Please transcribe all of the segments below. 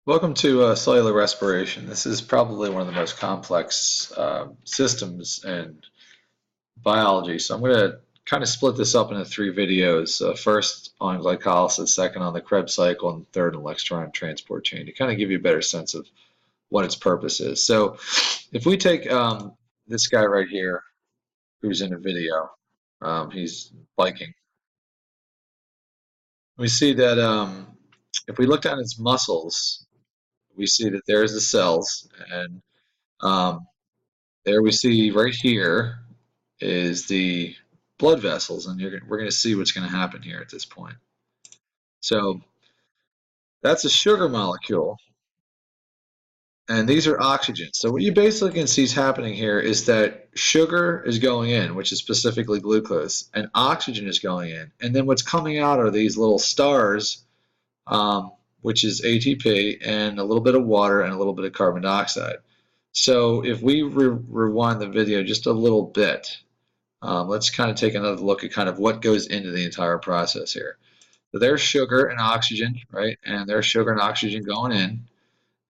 Welcome to cellular respiration. This is probably one of the most complex systems in biology. So I'm going to kind of split this up into three videos. First on glycolysis, second on the Krebs cycle, and third on electron transport chain to kind of give you a better sense of what its purpose is. So if we take this guy right here who's in a video, he's biking. We see that if we look down his muscles, we see that there's the cells, and um, there we see right here is the blood vessels, and we're going to see what's going to happen here at this point. So that's a sugar molecule, and these are oxygen. So what you basically can see is happening here is that sugar is going in, which is specifically glucose, and oxygen is going in. And then what's coming out are these little stars, which is ATP, and a little bit of water and a little bit of carbon dioxide. So if we rewind the video just a little bit, let's kind of take another look at kind of what goes into the entire process here. So there's sugar and oxygen, right? And there's sugar and oxygen going in,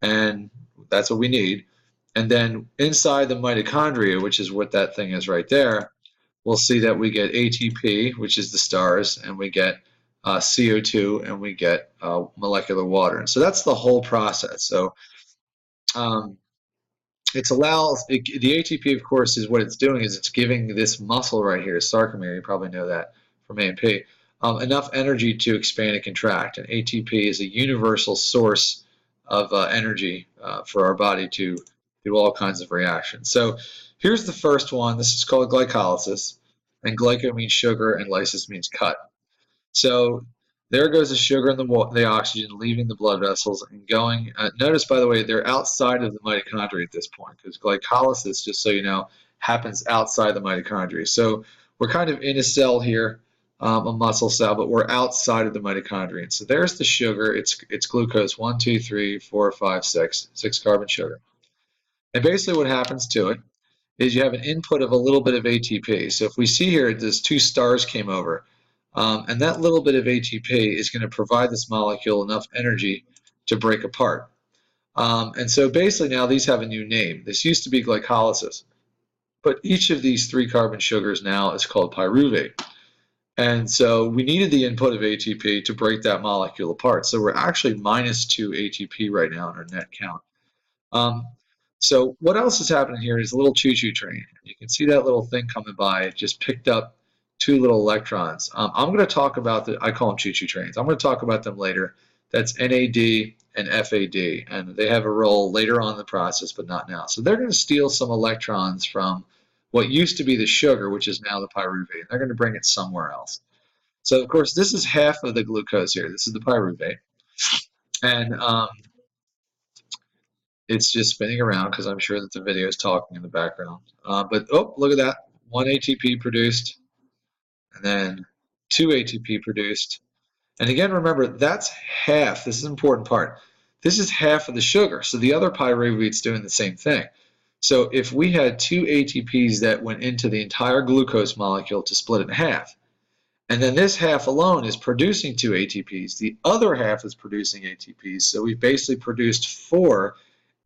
and that's what we need. And then inside the mitochondria, which is what that thing is right there, we'll see that we get ATP, which is the stars, and we get CO2, and we get molecular water. And so that's the whole process. So the ATP, of course, is what it's doing is it's giving this muscle right here, sarcomere, you probably know that from A&P, enough energy to expand and contract. And ATP is a universal source of energy for our body to do all kinds of reactions. So here's the first one. This is called glycolysis, and glyco means sugar, and lysis means cut. So there goes the sugar and the oxygen leaving the blood vessels and going. Notice, by the way, they're outside of the mitochondria at this point, because glycolysis, just so you know, happens outside the mitochondria. So we're kind of in a cell here, a muscle cell, but we're outside of the mitochondria. So there's the sugar. It's glucose, 1, 2, 3, 4, 5, 6, 6 carbon sugar. And basically what happens to it is you have an input of a little bit of ATP. So if we see here, these two stars came over. And that little bit of ATP is going to provide this molecule enough energy to break apart. And so basically now these have a new name. This used to be glycolysis, but each of these 3 carbon sugars now is called pyruvate. And so we needed the input of ATP to break that molecule apart. So we're actually -2 ATP right now in our net count. So what else is happening here is a little choo-choo train. You can see that little thing coming by. It just picked up 2 little electrons. I'm going to talk about I call them choo-choo trains. I'm going to talk about them later. That's NAD and FAD, and they have a role later on in the process, but not now. So they're going to steal some electrons from what used to be the sugar, which is now the pyruvate, and they're going to bring it somewhere else. So, of course, this is half of the glucose here. This is the pyruvate, and it's just spinning around because I'm sure that the video is talking in the background. But, oh, look at that. 1 ATP produced, and then 2 ATP produced. And again, remember, that's half. This is an important part. This is half of the sugar. So the other pyruvate's doing the same thing. So if we had 2 ATPs that went into the entire glucose molecule to split it in half, and then this half alone is producing 2 ATPs, the other half is producing ATPs. So we've basically produced 4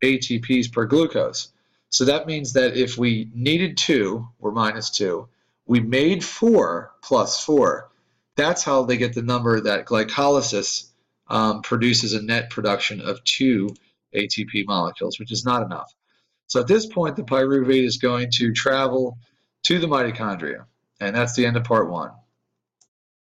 ATPs per glucose. So that means that if we needed 2, we're -2. We made 4 plus 4. That's how they get the number that glycolysis produces a net production of 2 ATP molecules, which is not enough. So at this point, the pyruvate is going to travel to the mitochondria, and that's the end of part 1.